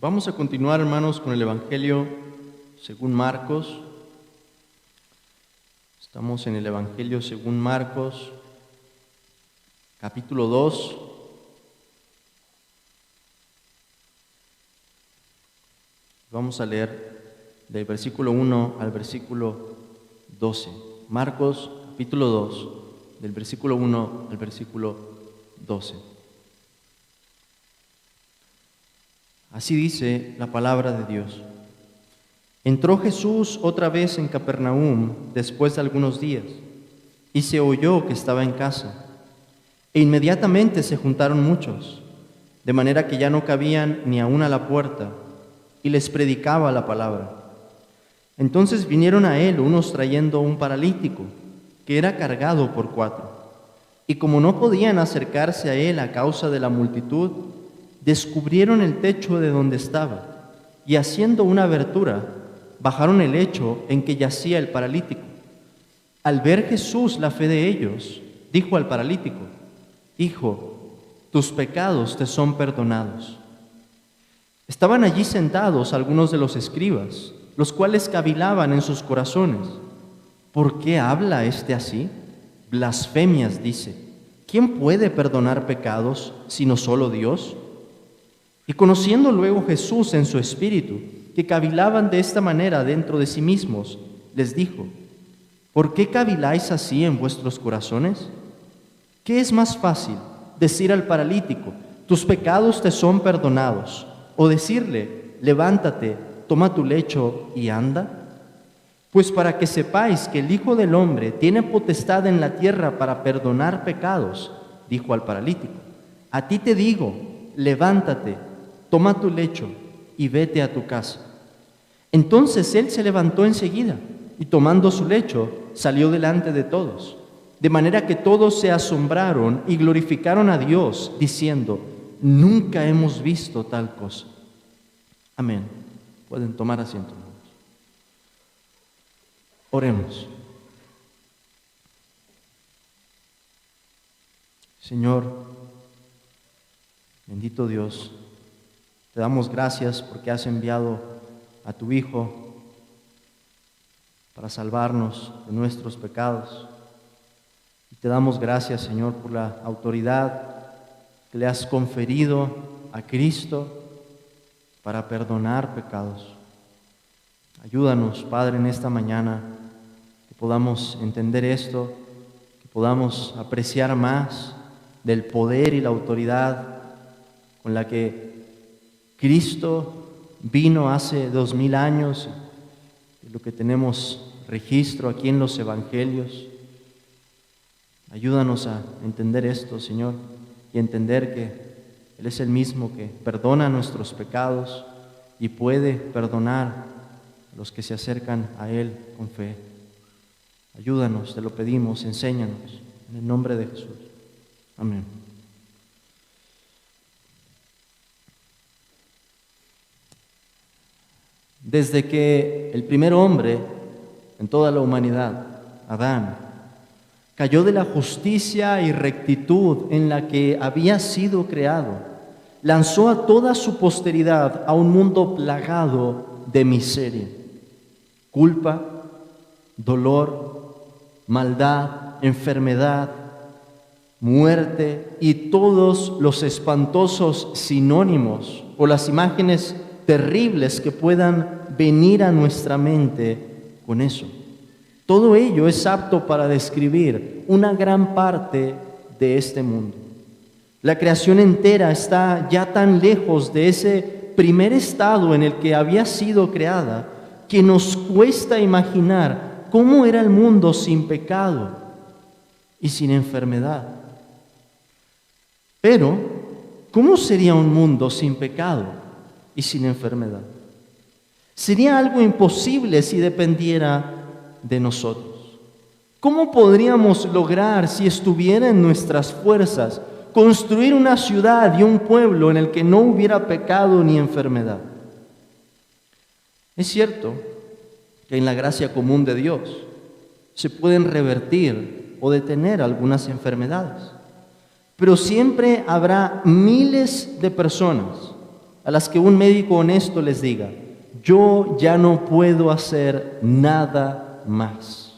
Vamos a continuar, hermanos, con el Evangelio según Marcos. Estamos en el Evangelio según Marcos, capítulo 2. Vamos a leer del versículo 1 al versículo 12. Marcos, capítulo 2, del versículo 1 al versículo 12. Así dice la palabra de Dios. Entró Jesús otra vez en Capernaum después de algunos días, y se oyó que estaba en casa. E inmediatamente se juntaron muchos, de manera que ya no cabían ni aun a la puerta, y les predicaba la palabra. Entonces vinieron a él unos trayendo un paralítico, que era cargado por 4. Y como no podían acercarse a él a causa de la multitud, descubrieron el techo de donde estaba, y haciendo una abertura, bajaron el lecho en que yacía el paralítico. Al ver Jesús la fe de ellos, dijo al paralítico: Hijo, tus pecados te son perdonados. Estaban allí sentados algunos de los escribas, los cuales cavilaban en sus corazones: ¿por qué habla este así? Blasfemias dice. ¿Quién puede perdonar pecados sino solo Dios? Y conociendo luego Jesús en su espíritu, que cavilaban de esta manera dentro de sí mismos, les dijo: ¿por qué caviláis así en vuestros corazones? ¿Qué es más fácil, decir al paralítico: tus pecados te son perdonados, o decirle: levántate, toma tu lecho y anda? Pues para que sepáis que el Hijo del Hombre tiene potestad en la tierra para perdonar pecados, dijo al paralítico: a ti te digo, levántate, toma tu lecho y vete a tu casa. Entonces él se levantó enseguida y tomando su lecho salió delante de todos, de manera que todos se asombraron y glorificaron a Dios, diciendo: nunca hemos visto tal cosa. Amén. Pueden tomar asiento, hermanos. Oremos. Señor, bendito Dios, te damos gracias porque has enviado a tu Hijo para salvarnos de nuestros pecados. Y te damos gracias, Señor, por la autoridad que le has conferido a Cristo para perdonar pecados. Ayúdanos, Padre, en esta mañana, que podamos entender esto, que podamos apreciar más del poder y la autoridad con la que Cristo vino hace 2000 años, de lo que tenemos registro aquí en los evangelios. Ayúdanos a entender esto, Señor, y entender que Él es el mismo que perdona nuestros pecados y puede perdonar a los que se acercan a Él con fe. Ayúdanos, te lo pedimos, enséñanos, en el nombre de Jesús. Amén. Desde que el primer hombre en toda la humanidad, Adán, cayó de la justicia y rectitud en la que había sido creado, lanzó a toda su posteridad a un mundo plagado de miseria, culpa, dolor, maldad, enfermedad, muerte y todos los espantosos sinónimos o las imágenes terribles que puedan venir a nuestra mente con eso. Todo ello es apto para describir una gran parte de este mundo. La creación entera está ya tan lejos de ese primer estado en el que había sido creada que nos cuesta imaginar cómo era el mundo sin pecado y sin enfermedad. Pero, ¿cómo sería un mundo sin pecado y sin enfermedad? Sería algo imposible si dependiera de nosotros. ¿Cómo podríamos lograr, si estuviera en nuestras fuerzas, construir una ciudad y un pueblo en el que no hubiera pecado ni enfermedad? Es cierto que en la gracia común de Dios se pueden revertir o detener algunas enfermedades, pero siempre habrá miles de personas a las que un médico honesto les diga: yo ya no puedo hacer nada más.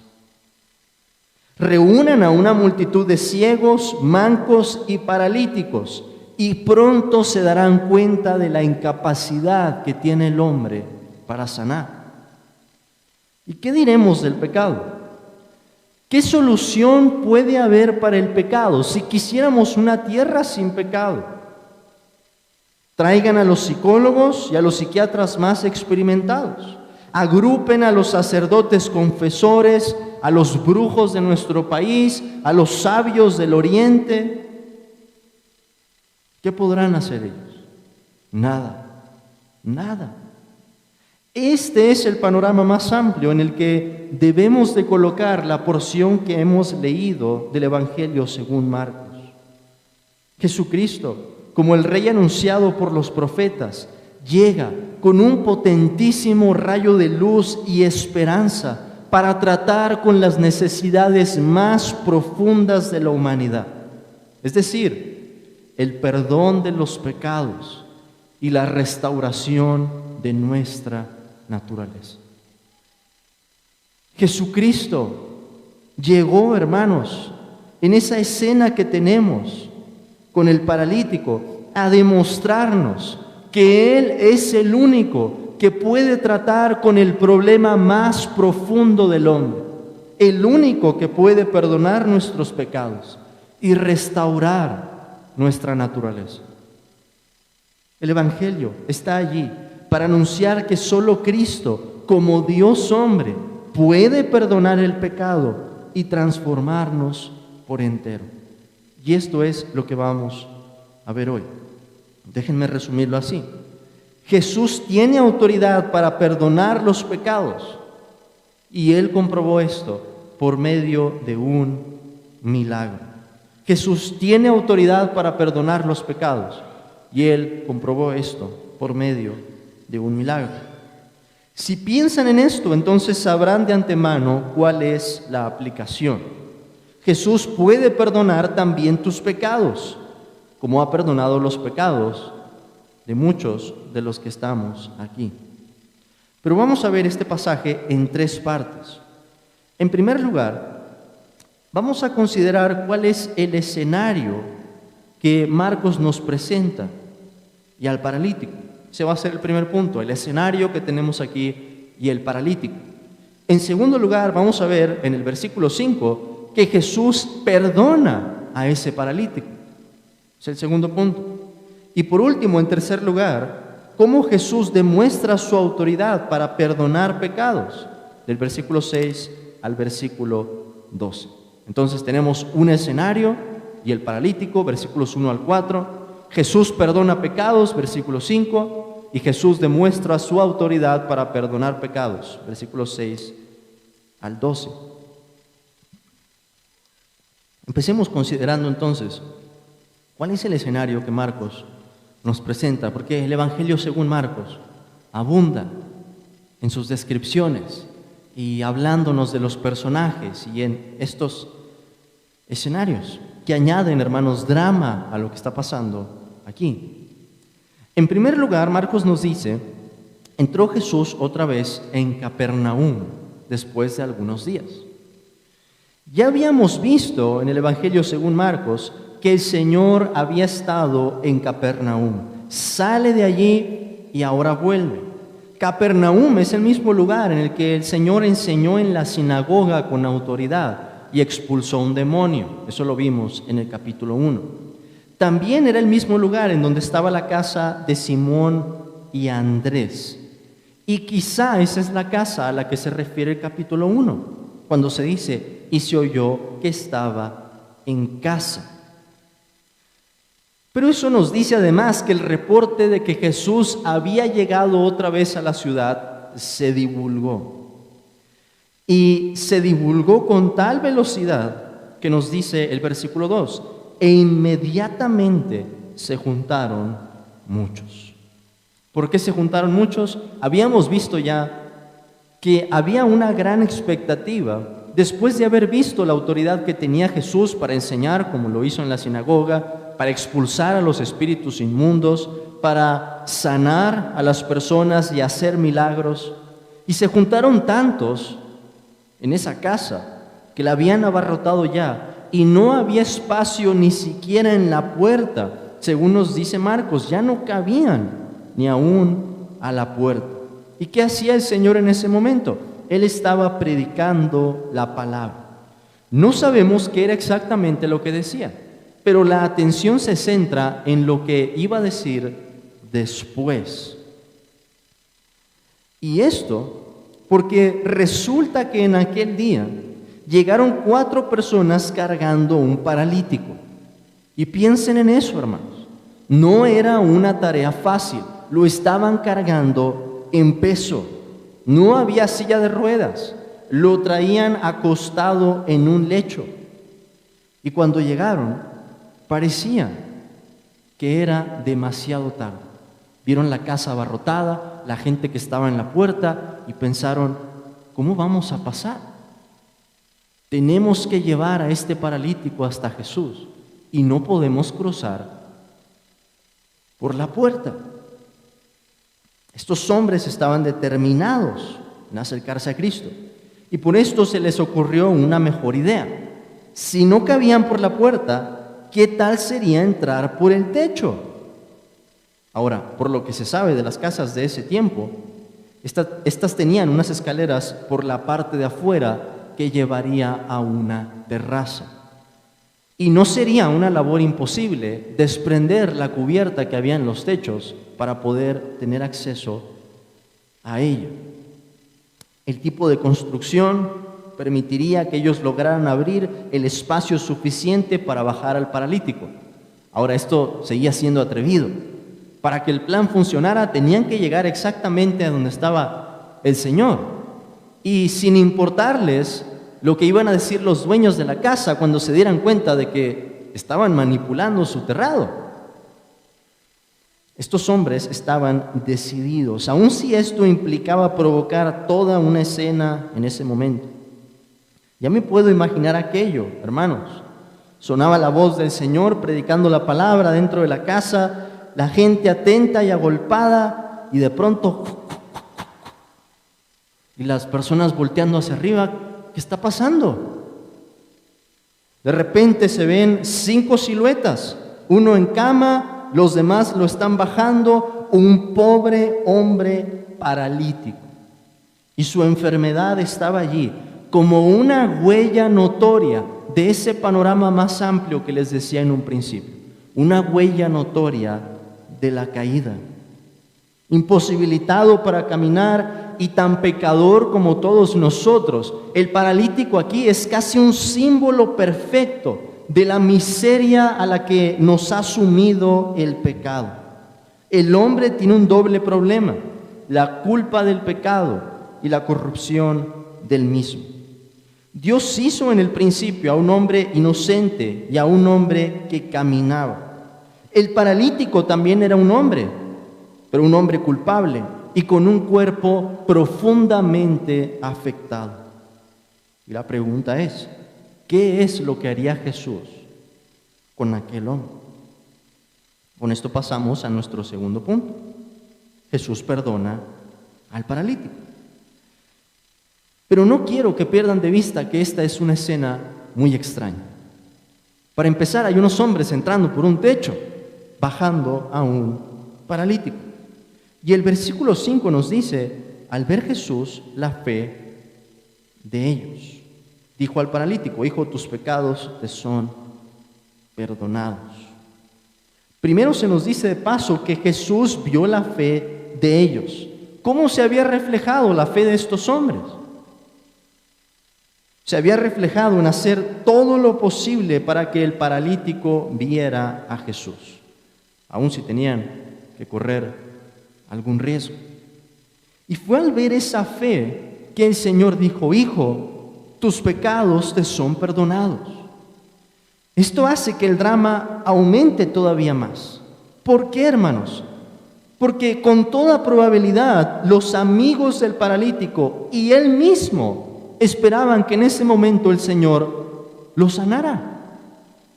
Reúnan a una multitud de ciegos, mancos y paralíticos, y pronto se darán cuenta de la incapacidad que tiene el hombre para sanar. ¿Y qué diremos del pecado? ¿Qué solución puede haber para el pecado si quisiéramos una tierra sin pecado? Traigan a los psicólogos y a los psiquiatras más experimentados. Agrupen a los sacerdotes confesores, a los brujos de nuestro país, a los sabios del Oriente. ¿Qué podrán hacer ellos? Nada, nada. Este es el panorama más amplio en el que debemos de colocar la porción que hemos leído del Evangelio según Marcos. Jesucristo, como el Rey anunciado por los profetas, llega con un potentísimo rayo de luz y esperanza para tratar con las necesidades más profundas de la humanidad. Es decir, el perdón de los pecados y la restauración de nuestra naturaleza. Jesucristo llegó, hermanos, en esa escena que tenemos con el paralítico, a demostrarnos que Él es el único que puede tratar con el problema más profundo del hombre, el único que puede perdonar nuestros pecados y restaurar nuestra naturaleza. El Evangelio está allí para anunciar que solo Cristo, como Dios hombre, puede perdonar el pecado y transformarnos por entero. Y esto es lo que vamos a ver hoy. Déjenme resumirlo así. Jesús tiene autoridad para perdonar los pecados, y Él comprobó esto por medio de un milagro. Jesús tiene autoridad para perdonar los pecados, y Él comprobó esto por medio de un milagro. Si piensan en esto, entonces sabrán de antemano cuál es la aplicación. Jesús puede perdonar también tus pecados, como ha perdonado los pecados de muchos de los que estamos aquí. Pero vamos a ver este pasaje en tres partes. En primer lugar, vamos a considerar cuál es el escenario que Marcos nos presenta y al paralítico. Ese va a ser el primer punto, el escenario que tenemos aquí y el paralítico. En segundo lugar, vamos a ver en el versículo 5 que Jesús perdona a ese paralítico. Es el segundo punto. Y por último, en tercer lugar, cómo Jesús demuestra su autoridad para perdonar pecados, del versículo 6 al versículo 12. Entonces tenemos un escenario y el paralítico, versículos 1 al 4. Jesús perdona pecados, versículo 5. Y Jesús demuestra su autoridad para perdonar pecados, versículos 6 al 12. Empecemos considerando entonces cuál es el escenario que Marcos nos presenta, porque el Evangelio según Marcos abunda en sus descripciones y hablándonos de los personajes y en estos escenarios que añaden, hermanos, drama a lo que está pasando aquí. En primer lugar, Marcos nos dice: entró Jesús otra vez en Capernaum después de algunos días. Ya habíamos visto en el Evangelio según Marcos que el Señor había estado en Capernaum. Sale de allí y ahora vuelve. Capernaum es el mismo lugar en el que el Señor enseñó en la sinagoga con autoridad y expulsó un demonio. Eso lo vimos en el capítulo 1. También era el mismo lugar en donde estaba la casa de Simón y Andrés. Y quizá esa es la casa a la que se refiere el capítulo 1, cuando se dice: y se oyó que estaba en casa. Pero eso nos dice además que el reporte de que Jesús había llegado otra vez a la ciudad se divulgó. Y se divulgó con tal velocidad que nos dice el versículo 2: e inmediatamente se juntaron muchos. ¿Por qué se juntaron muchos? Habíamos visto ya que había una gran expectativa después de haber visto la autoridad que tenía Jesús para enseñar, como lo hizo en la sinagoga, para expulsar a los espíritus inmundos, para sanar a las personas y hacer milagros. Y se juntaron tantos en esa casa que la habían abarrotado ya y no había espacio ni siquiera en la puerta. Según nos dice Marcos, ya no cabían ni aún a la puerta. ¿Y qué hacía el Señor en ese momento? Él estaba predicando la palabra. No sabemos qué era exactamente lo que decía, pero la atención se centra en lo que iba a decir después. Y esto porque resulta que en aquel día llegaron 4 personas cargando un paralítico. Y piensen en eso, hermanos. No era una tarea fácil, lo estaban cargando en peso. No había silla de ruedas, lo traían acostado en un lecho. Y cuando llegaron, parecía que era demasiado tarde. Vieron la casa abarrotada, la gente que estaba en la puerta y pensaron, ¿cómo vamos a pasar? Tenemos que llevar a este paralítico hasta Jesús y no podemos cruzar por la puerta. Estos hombres estaban determinados en acercarse a Cristo y por esto se les ocurrió una mejor idea. Si no cabían por la puerta, ¿qué tal sería entrar por el techo? Ahora, por lo que se sabe de las casas de ese tiempo, estas tenían unas escaleras por la parte de afuera que llevaría a una terraza. Y no sería una labor imposible desprender la cubierta que había en los techos para poder tener acceso a ello. El tipo de construcción permitiría que ellos lograran abrir el espacio suficiente para bajar al paralítico. Ahora, esto seguía siendo atrevido. Para que el plan funcionara, tenían que llegar exactamente a donde estaba el Señor. Y sin importarles lo que iban a decir los dueños de la casa cuando se dieran cuenta de que estaban manipulando su terrado. Estos hombres estaban decididos, aun si esto implicaba provocar toda una escena en ese momento. Ya me puedo imaginar aquello, hermanos. Sonaba la voz del Señor predicando la palabra dentro de la casa, la gente atenta y agolpada, y de pronto, y las personas volteando hacia arriba, ¿qué está pasando? De repente se ven 5 siluetas, uno en cama, los demás lo están bajando, un pobre hombre paralítico. Y su enfermedad estaba allí, como una huella notoria de ese panorama más amplio que les decía en un principio, una huella notoria de la caída. Imposibilitado para caminar y tan pecador como todos nosotros, el paralítico aquí es casi un símbolo perfecto de la miseria a la que nos ha sumido el pecado. El hombre tiene un doble problema: la culpa del pecado y la corrupción del mismo. Dios hizo en el principio a un hombre inocente y a un hombre que caminaba. El paralítico también era un hombre, pero un hombre culpable y con un cuerpo profundamente afectado. Y la pregunta es, ¿qué es lo que haría Jesús con aquel hombre? Con esto pasamos a nuestro segundo punto. Jesús perdona al paralítico. Pero no quiero que pierdan de vista que esta es una escena muy extraña. Para empezar, hay unos hombres entrando por un techo, bajando a un paralítico. Y el versículo 5 nos dice, al ver Jesús la fe de ellos, dijo al paralítico, hijo, tus pecados te son perdonados. Primero se nos dice de paso que Jesús vio la fe de ellos. ¿Cómo se había reflejado la fe de estos hombres? Se había reflejado en hacer todo lo posible para que el paralítico viera a Jesús, aun si tenían que correr algún riesgo. Y fue al ver esa fe que el Señor dijo, hijo, tus pecados te son perdonados. Esto hace que el drama aumente todavía más. ¿Por qué, hermanos? Porque con toda probabilidad los amigos del paralítico y él mismo esperaban que en ese momento el Señor lo sanara.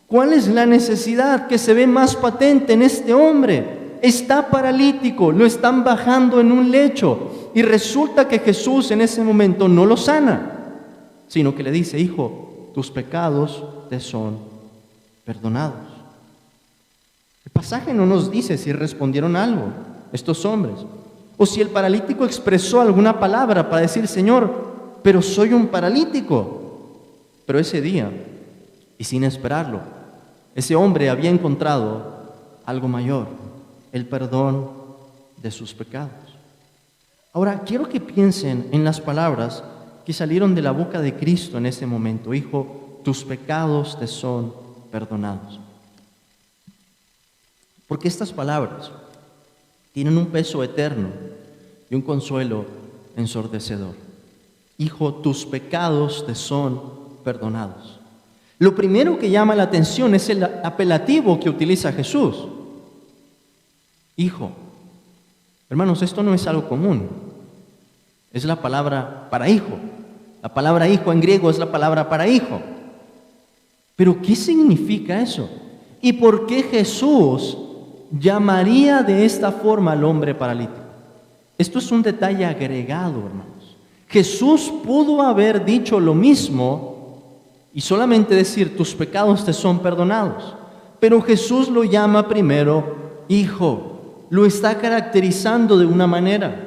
¿Cuál es la necesidad que se ve más patente en este hombre? está paralítico, lo están bajando en un lecho. Y resulta que Jesús en ese momento no lo sana, sino que le dice: hijo, tus pecados te son perdonados. El pasaje no nos dice si respondieron algo estos hombres, o si el paralítico expresó alguna palabra para decir: Señor, pero soy un paralítico. Pero ese día, y sin esperarlo, ese hombre había encontrado algo mayor: el perdón de sus pecados. Ahora, quiero que piensen en las palabras que salieron de la boca de Cristo en ese momento: hijo, tus pecados te son perdonados. Porque estas palabras tienen un peso eterno y un consuelo ensordecedor. Hijo, tus pecados te son perdonados. Lo primero que llama la atención es el apelativo que utiliza Jesús: hijo. Hermanos, esto no es algo común. Es la palabra para hijo. La palabra hijo en griego es la palabra para hijo. Pero ¿qué significa eso? ¿Y por qué Jesús llamaría de esta forma al hombre paralítico? Esto es un detalle agregado, hermanos. Jesús pudo haber dicho lo mismo y solamente decir: tus pecados te son perdonados. Pero Jesús lo llama primero hijo. Lo está caracterizando de una manera.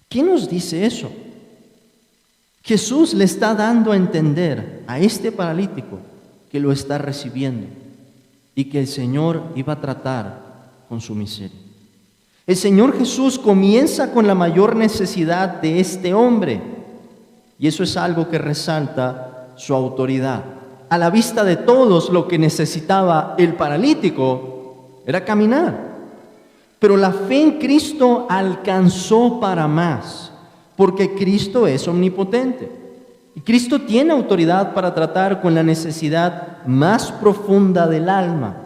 ¿Qué nos dice eso? Jesús le está dando a entender a este paralítico que lo está recibiendo y que el Señor iba a tratar con su miseria. El Señor Jesús comienza con la mayor necesidad de este hombre, y eso es algo que resalta su autoridad. A la vista de todos, lo que necesitaba el paralítico era caminar. Pero la fe en Cristo alcanzó para más, porque Cristo es omnipotente. Y Cristo tiene autoridad para tratar con la necesidad más profunda del alma.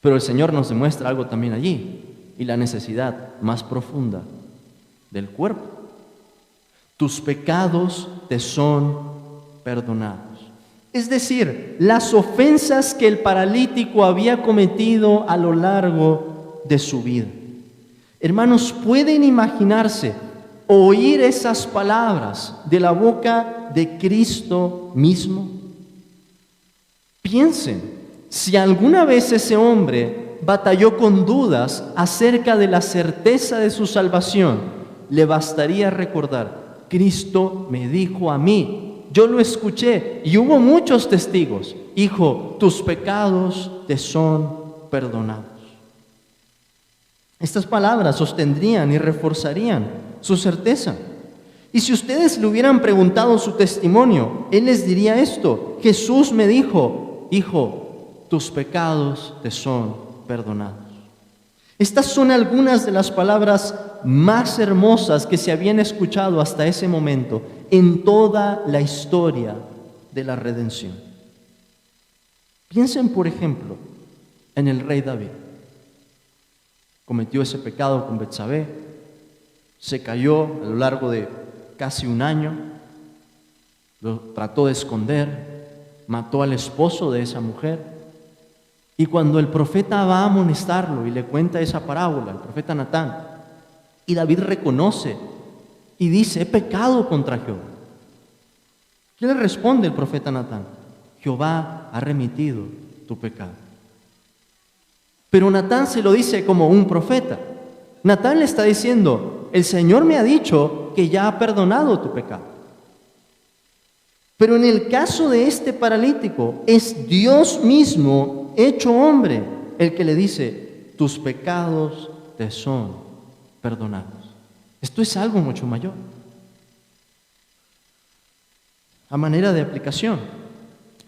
Pero el Señor nos demuestra algo también allí, y la necesidad más profunda del cuerpo. Tus pecados te son perdonados. Es decir, las ofensas que el paralítico había cometido a lo largo de su vida. Hermanos, ¿pueden imaginarse oír esas palabras de la boca de Cristo mismo? Piensen, si alguna vez ese hombre batalló con dudas acerca de la certeza de su salvación, le bastaría recordar: Cristo me dijo a mí, yo lo escuché y hubo muchos testigos: hijo, tus pecados te son perdonados. Estas palabras sostendrían y reforzarían su certeza. Y si ustedes le hubieran preguntado su testimonio, él les diría esto: Jesús me dijo, hijo, tus pecados te son perdonados. Estas son algunas de las palabras más hermosas que se habían escuchado hasta ese momento en toda la historia de la redención. Piensen, por ejemplo, en el rey David. Cometió ese pecado con Betsabé, se cayó a lo largo de casi un año, lo trató de esconder, mató al esposo de esa mujer. Y cuando el profeta va a amonestarlo y le cuenta esa parábola, el profeta Natán, y David reconoce y dice: he pecado contra Jehová. ¿Qué le responde el profeta Natán? Jehová ha remitido tu pecado. Pero Natán se lo dice como un profeta. Natán le está diciendo: el Señor me ha dicho que ya ha perdonado tu pecado. Pero en el caso de este paralítico, es Dios mismo hecho hombre el que le dice: tus pecados te son perdonados. Esto es algo mucho mayor. A manera de aplicación,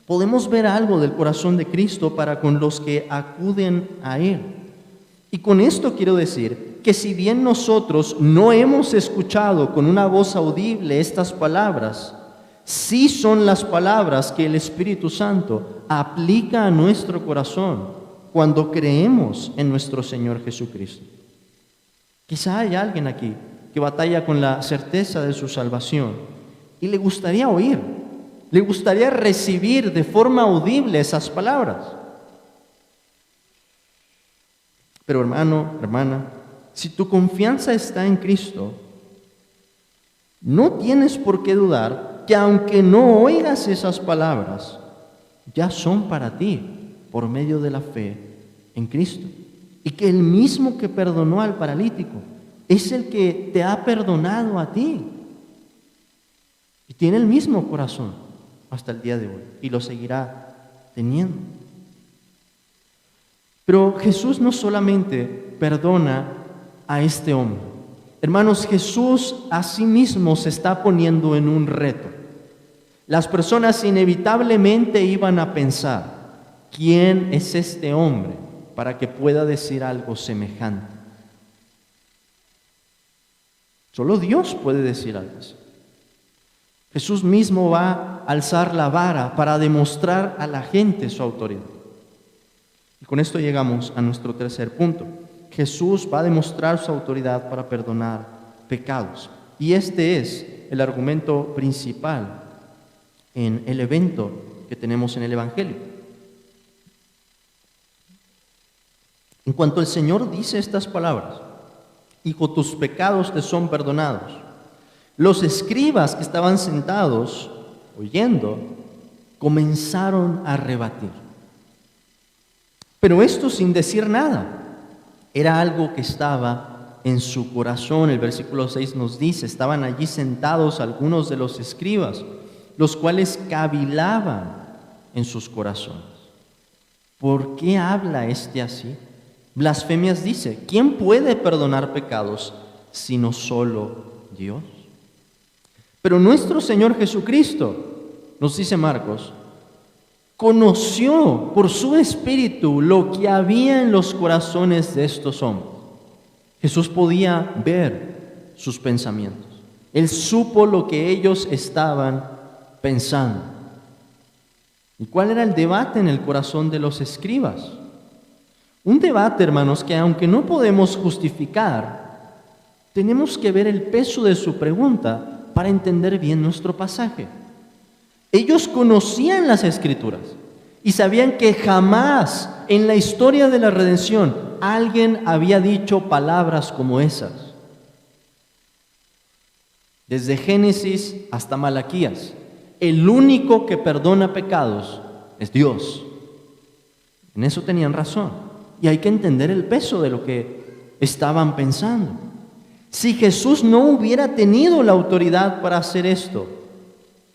podemos ver algo del corazón de Cristo para con los que acuden a Él. Y con esto quiero decir que si bien nosotros no hemos escuchado con una voz audible estas palabras, sí son las palabras que el Espíritu Santo aplica a nuestro corazón cuando creemos en nuestro Señor Jesucristo. Quizá hay alguien aquí que batalla con la certeza de su salvación y le gustaría oír, le gustaría recibir de forma audible esas palabras. Pero hermano, hermana, si tu confianza está en Cristo, no tienes por qué dudar que aunque no oigas esas palabras, ya son para ti por medio de la fe en Cristo. Y que el mismo que perdonó al paralítico es el que te ha perdonado a ti. Y tiene el mismo corazón hasta el día de hoy y lo seguirá teniendo. Pero Jesús no solamente perdona a este hombre. Hermanos, Jesús a sí mismo se está poniendo en un reto. Las personas inevitablemente iban a pensar, ¿quién es este hombre para que pueda decir algo semejante? Solo Dios puede decir algo así. Jesús mismo va a alzar la vara para demostrar a la gente su autoridad. Y con esto llegamos a nuestro tercer punto. Jesús va a demostrar su autoridad para perdonar pecados. Y este es el argumento principal en el evento que tenemos en el Evangelio. En cuanto el Señor dice estas palabras, Hijo, tus pecados te son perdonados, los escribas que estaban sentados oyendo comenzaron a rebatir. Pero esto sin decir nada. Era algo que estaba en su corazón. El versículo 6 nos dice, estaban allí sentados algunos de los escribas, los cuales cavilaban en sus corazones. ¿Por qué habla este así? Blasfemias dice, ¿quién puede perdonar pecados sino solo Dios? Pero nuestro Señor Jesucristo, nos dice Marcos, conoció por su espíritu lo que había en los corazones de estos hombres. Jesús podía ver sus pensamientos. Él supo lo que ellos estaban pensando. ¿Y cuál era el debate en el corazón de los escribas? Un debate, hermanos, que aunque no podemos justificar, tenemos que ver el peso de su pregunta para entender bien nuestro pasaje. Ellos conocían las Escrituras y sabían que jamás en la historia de la redención alguien había dicho palabras como esas. Desde Génesis hasta Malaquías, el único que perdona pecados es Dios. En eso tenían razón. Y hay que entender el peso de lo que estaban pensando. Si Jesús no hubiera tenido la autoridad para hacer esto,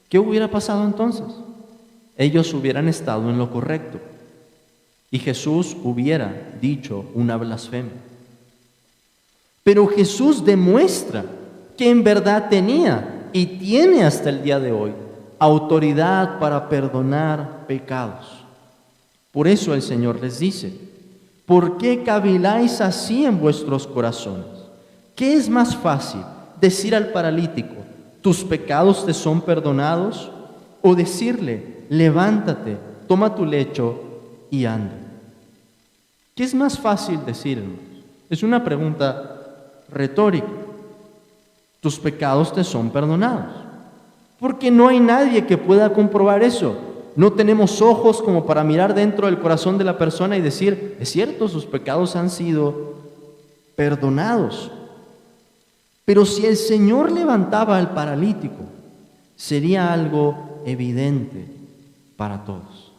¿qué hubiera pasado entonces? Ellos hubieran estado en lo correcto y Jesús hubiera dicho una blasfemia. Pero Jesús demuestra que en verdad tenía y tiene hasta el día de hoy autoridad para perdonar pecados. Por eso el Señor les dice, ¿por qué caviláis así en vuestros corazones? ¿Qué es más fácil, decir al paralítico, tus pecados te son perdonados? O decirle, levántate, toma tu lecho y anda. ¿Qué es más fácil decir, hermanos? Es una pregunta retórica. Tus pecados te son perdonados. Porque no hay nadie que pueda comprobar eso. No tenemos ojos como para mirar dentro del corazón de la persona y decir, es cierto, sus pecados han sido perdonados. Pero si el Señor levantaba al paralítico, sería algo evidente para todos.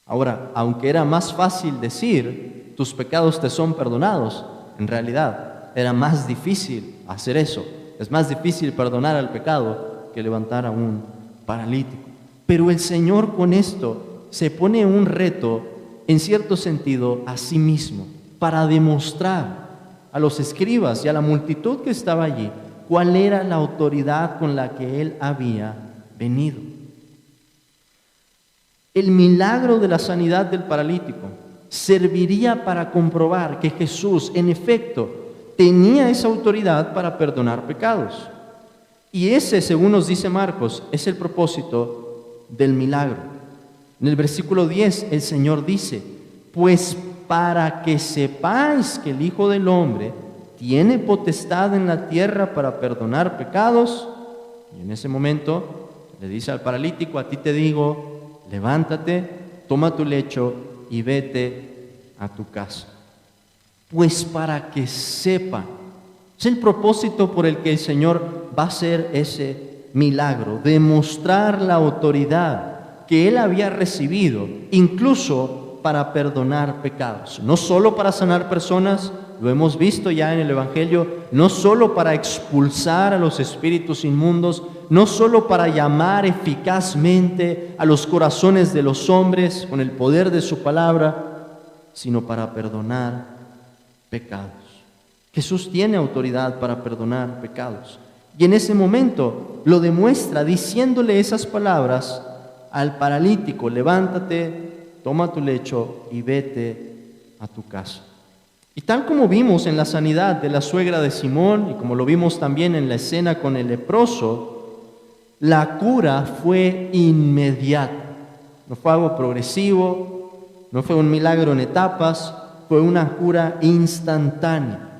Ahora, aunque era más fácil decir, tus pecados te son perdonados, en realidad era más difícil hacer eso. Es más difícil perdonar al pecado que levantar a un paralítico. Pero el Señor con esto se pone un reto, en cierto sentido, a sí mismo, para demostrar a los escribas y a la multitud que estaba allí cuál era la autoridad con la que Él había venido. El milagro de la sanidad del paralítico serviría para comprobar que Jesús, en efecto, tenía esa autoridad para perdonar pecados. Y ese, según nos dice Marcos, es el propósito del milagro. En el versículo 10, el Señor dice, pues para que sepáis que el Hijo del Hombre tiene potestad en la tierra para perdonar pecados. Y en ese momento le dice al paralítico, a ti te digo, levántate, toma tu lecho y vete a tu casa. pues para que sepan. Es el propósito por el que el Señor va a hacer ese milagro, demostrar la autoridad que Él había recibido, incluso para perdonar pecados. No solo para sanar personas, lo hemos visto ya en el Evangelio, no solo para expulsar a los espíritus inmundos, no solo para llamar eficazmente a los corazones de los hombres con el poder de su palabra, sino para perdonar pecados. Jesús tiene autoridad para perdonar pecados. Y en ese momento lo demuestra diciéndole esas palabras al paralítico: levántate, toma tu lecho y vete a tu casa. Y tal como vimos en la sanidad de la suegra de Simón, y como lo vimos también en la escena con el leproso, la cura fue inmediata. No fue algo progresivo, no fue un milagro en etapas, fue una cura instantánea.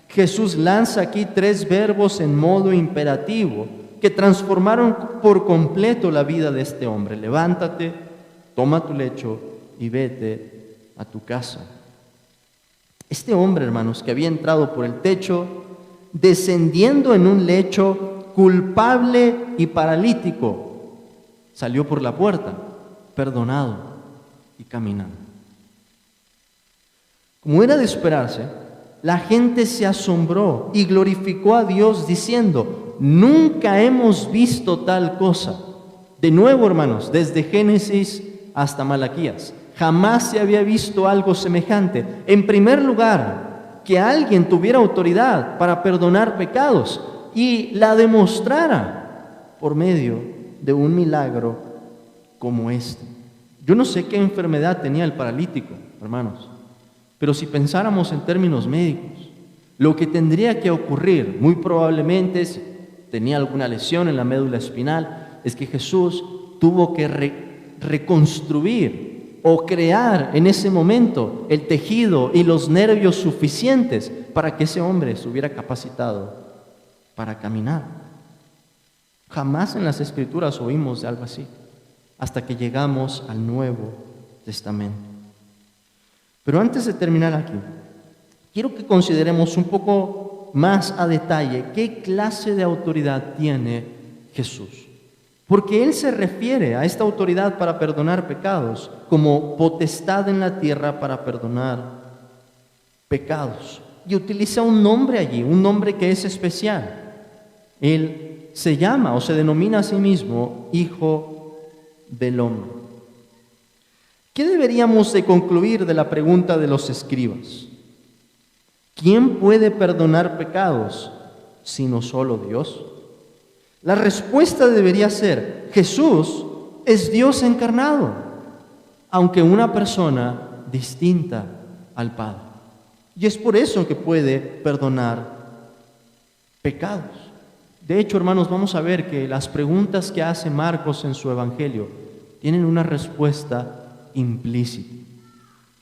Jesús lanza aquí 3 verbos en modo imperativo que transformaron por completo la vida de este hombre: levántate, toma tu lecho y vete a tu casa. Este hombre, hermanos, que había entrado por el techo, descendiendo en un lecho culpable y paralítico, salió por la puerta, perdonado y caminando. Como era de esperarse, la gente se asombró y glorificó a Dios diciendo: nunca hemos visto tal cosa. De nuevo, hermanos, desde Génesis hasta Malaquías, jamás se había visto algo semejante. En primer lugar, que alguien tuviera autoridad para perdonar pecados y la demostrara por medio de un milagro como este. Yo no sé qué enfermedad tenía el paralítico, hermanos, pero si pensáramos en términos médicos, lo que tendría que ocurrir, muy probablemente, si tenía alguna lesión en la médula espinal, es que Jesús tuvo que reconstruir o crear en ese momento el tejido y los nervios suficientes para que ese hombre estuviera capacitado para caminar. Jamás en las Escrituras oímos de algo así, hasta que llegamos al Nuevo Testamento. Pero antes de terminar aquí, quiero que consideremos un poco más a detalle qué clase de autoridad tiene Jesús. Porque Él se refiere a esta autoridad para perdonar pecados como potestad en la tierra para perdonar pecados. Y utiliza un nombre allí, un nombre que es especial. Él se llama o se denomina a sí mismo Hijo del Hombre. ¿Qué deberíamos de concluir de la pregunta de los escribas? ¿Quién puede perdonar pecados sino solo Dios? La respuesta debería ser: Jesús es Dios encarnado, aunque una persona distinta al Padre. Y es por eso que puede perdonar pecados. De hecho, hermanos, vamos a ver que las preguntas que hace Marcos en su Evangelio tienen una respuesta implícita.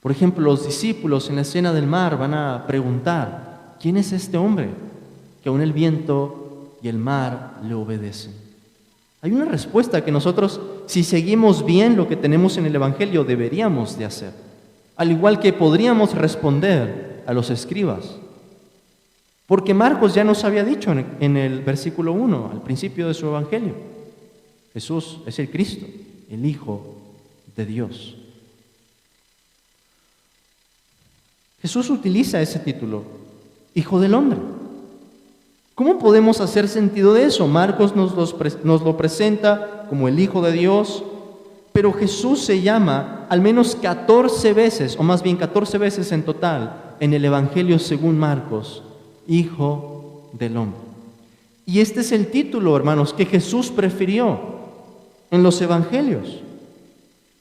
Por ejemplo, los discípulos en la escena del mar van a preguntar: ¿quién es este hombre que aún el viento y el mar le obedecen? Hay una respuesta que nosotros, si seguimos bien lo que tenemos en el Evangelio, deberíamos de hacer. Al igual que podríamos responder a los escribas. Porque Marcos ya nos había dicho en el versículo 1, al principio de su Evangelio: Jesús es el Cristo, el Hijo de Dios. Jesús utiliza ese título, Hijo del Hombre. ¿Cómo podemos hacer sentido de eso? Marcos nos lo presenta como el Hijo de Dios, pero Jesús se llama al menos 14 veces, o más bien 14 veces en total, en el Evangelio según Marcos, Hijo del Hombre. Y este es el título, hermanos, que Jesús prefirió en los Evangelios.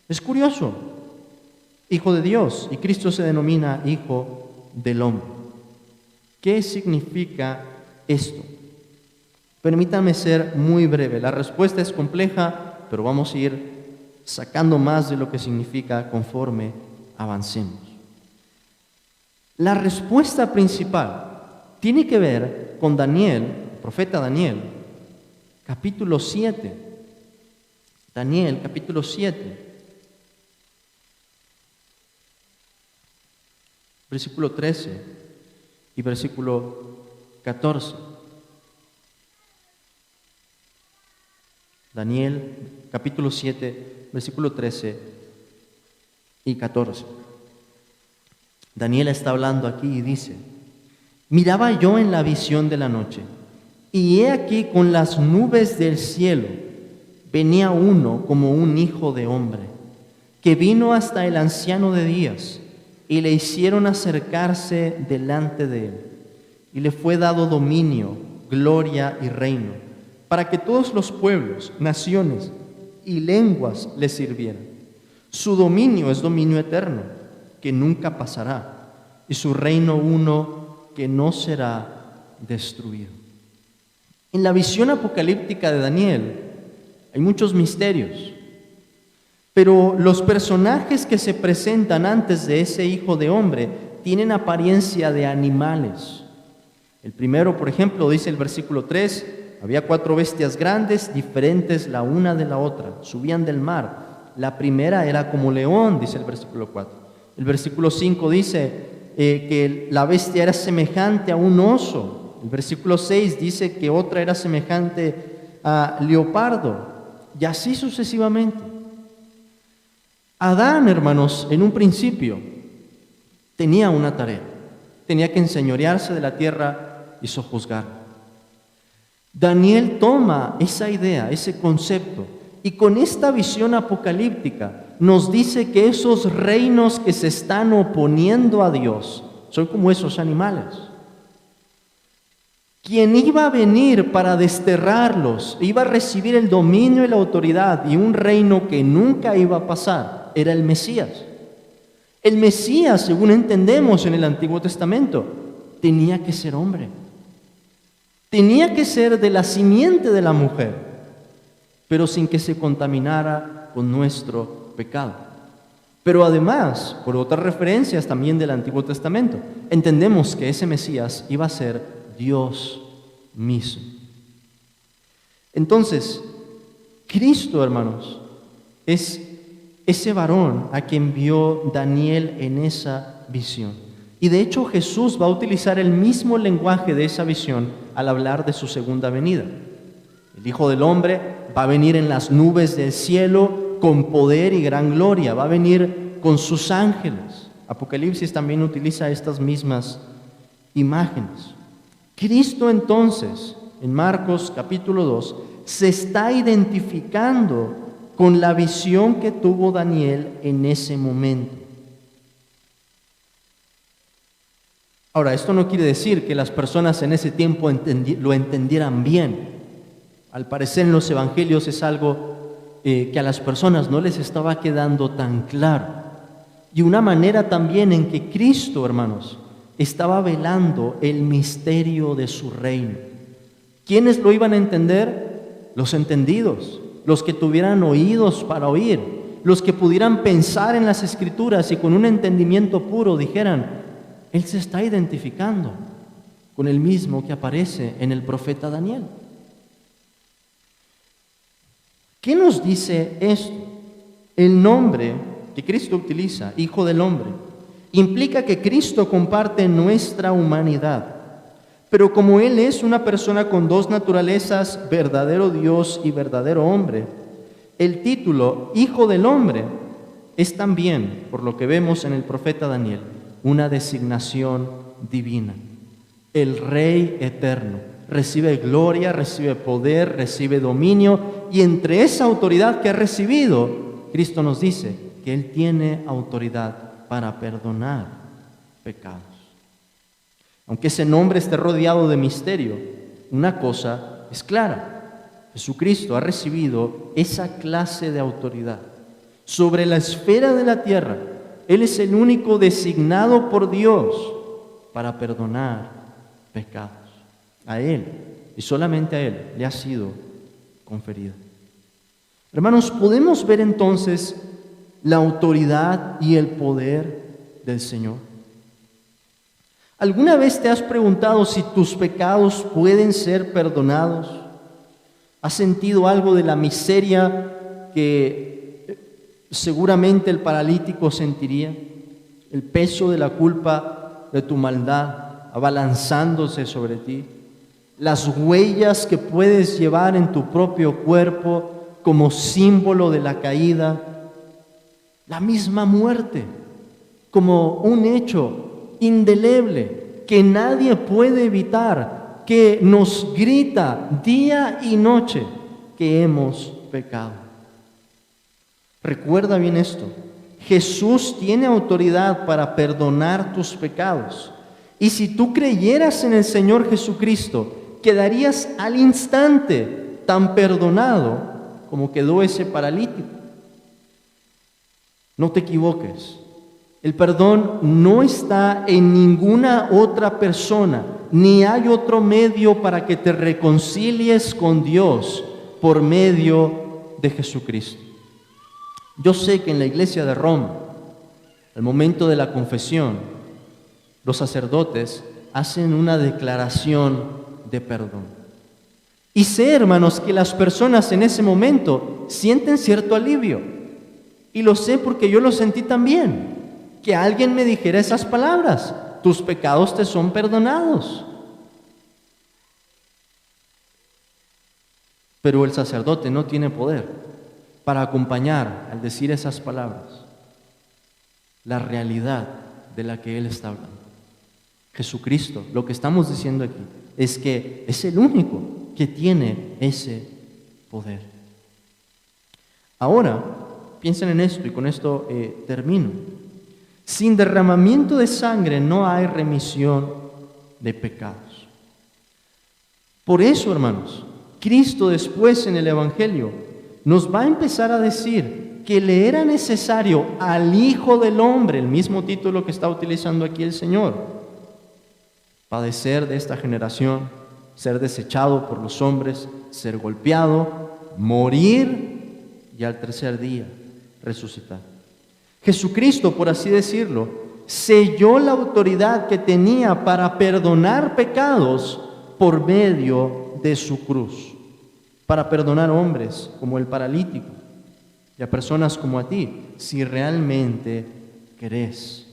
Es curioso, Hijo de Dios, y Cristo se denomina Hijo del Hombre. ¿Qué significa esto? Permítanme ser muy breve. La respuesta es compleja, pero vamos a ir sacando más de lo que significa conforme avancemos. La respuesta principal tiene que ver con Daniel, el profeta Daniel, capítulo 7. Daniel, capítulo 7. Versículo 13 y versículo 14. Daniel, capítulo 7, versículo 13 y 14. Daniel está hablando aquí y dice: miraba yo en la visión de la noche, y he aquí con las nubes del cielo venía uno como un hijo de hombre, que vino hasta el anciano de días, y le hicieron acercarse delante de él, y le fue dado dominio, gloria y reino, para que todos los pueblos, naciones y lenguas le sirvieran. Su dominio es dominio eterno, que nunca pasará, y su reino uno que no será destruido. En la visión apocalíptica de Daniel hay muchos misterios, pero los personajes que se presentan antes de ese hijo de hombre tienen apariencia de animales. El primero, por ejemplo, dice el versículo 3, había 4 bestias grandes, diferentes la una de la otra, subían del mar. La primera era como león, dice el versículo 4. El versículo 5 dice que la bestia era semejante a un oso. El versículo 6 dice que otra era semejante a leopardo, y así sucesivamente. Adán, hermanos, en un principio tenía una tarea. Tenía que enseñorearse de la tierra y sojuzgar. Daniel toma esa idea, ese concepto, y con esta visión apocalíptica nos dice que esos reinos que se están oponiendo a Dios son como esos animales. Quien iba a venir para desterrarlos, iba a recibir el dominio y la autoridad y un reino que nunca iba a pasar, era el Mesías. El Mesías, según entendemos en el Antiguo Testamento, tenía que ser hombre. Tenía que ser de la simiente de la mujer, pero sin que se contaminara con nuestro pecado. Pero además, por otras referencias también del Antiguo Testamento, entendemos que ese Mesías iba a ser Dios mismo. Entonces, Cristo, hermanos, es ese varón a quien vio Daniel en esa visión. Y de hecho Jesús va a utilizar el mismo lenguaje de esa visión al hablar de su segunda venida. El Hijo del Hombre va a venir en las nubes del cielo con poder y gran gloria, va a venir con sus ángeles. Apocalipsis también utiliza estas mismas imágenes. Cristo entonces, en Marcos capítulo 2, se está identificando con la visión que tuvo Daniel en ese momento. Ahora, esto no quiere decir que las personas en ese tiempo lo entendieran bien. Al parecer en los evangelios es algo que a las personas no les estaba quedando tan claro. Y una manera también en que Cristo, hermanos, estaba velando el misterio de su reino. ¿Quiénes lo iban a entender? Los entendidos, los que tuvieran oídos para oír, los que pudieran pensar en las Escrituras y con un entendimiento puro dijeran: Él se está identificando con el mismo que aparece en el profeta Daniel. ¿Qué nos dice esto? El nombre que Cristo utiliza, Hijo del Hombre, implica que Cristo comparte nuestra humanidad. Pero como Él es una persona con dos naturalezas, verdadero Dios y verdadero hombre, el título Hijo del Hombre es también, por lo que vemos en el profeta Daniel, una designación divina. El Rey eterno recibe gloria, recibe poder, recibe dominio, y entre esa autoridad que ha recibido, Cristo nos dice que Él tiene autoridad para perdonar pecados. Aunque ese nombre esté rodeado de misterio, una cosa es clara: Jesucristo ha recibido esa clase de autoridad. Sobre la esfera de la tierra, Él es el único designado por Dios para perdonar pecados. A Él, y solamente a Él, le ha sido conferida. Hermanos, podemos ver entonces la autoridad y el poder del Señor. ¿Alguna vez te has preguntado si tus pecados pueden ser perdonados? ¿Has sentido algo de la miseria que seguramente el paralítico sentiría? El peso de la culpa de tu maldad abalanzándose sobre ti, las huellas que puedes llevar en tu propio cuerpo como símbolo de la caída, la misma muerte como un hecho indeleble que nadie puede evitar, que nos grita día y noche que hemos pecado. Recuerda bien esto: Jesús tiene autoridad para perdonar tus pecados. Y si tú creyeras en el Señor Jesucristo, quedarías al instante tan perdonado como quedó ese paralítico. No te equivoques. El perdón no está en ninguna otra persona, ni hay otro medio para que te reconcilies con Dios por medio de Jesucristo. Yo sé que en la iglesia de Roma, al momento de la confesión, los sacerdotes hacen una declaración de perdón. Y sé, hermanos, que las personas en ese momento sienten cierto alivio. Y lo sé porque yo lo sentí también. Que alguien me dijera esas palabras: tus pecados te son perdonados. Pero el sacerdote no tiene poder para acompañar al decir esas palabras la realidad de la que él está hablando. Jesucristo, lo que estamos diciendo aquí es que es el único que tiene ese poder. Ahora, piensen en esto y con esto termino. Sin derramamiento de sangre no hay remisión de pecados. Por eso, hermanos, Cristo después en el Evangelio nos va a empezar a decir que le era necesario al Hijo del Hombre, el mismo título que está utilizando aquí el Señor, padecer de esta generación, ser desechado por los hombres, ser golpeado, morir y al tercer día resucitar. Jesucristo, por así decirlo, selló la autoridad que tenía para perdonar pecados por medio de su cruz, para perdonar hombres como el paralítico y a personas como a ti, si realmente querés.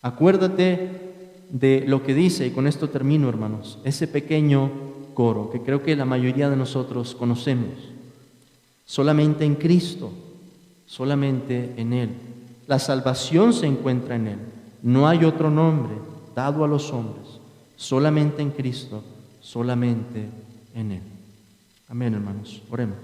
Acuérdate de lo que dice, y con esto termino, hermanos, ese pequeño coro que creo que la mayoría de nosotros conocemos. Solamente en Cristo, solamente en Él. La salvación se encuentra en Él. No hay otro nombre dado a los hombres. Solamente en Cristo, solamente en Él. Amén, hermanos. Oremos.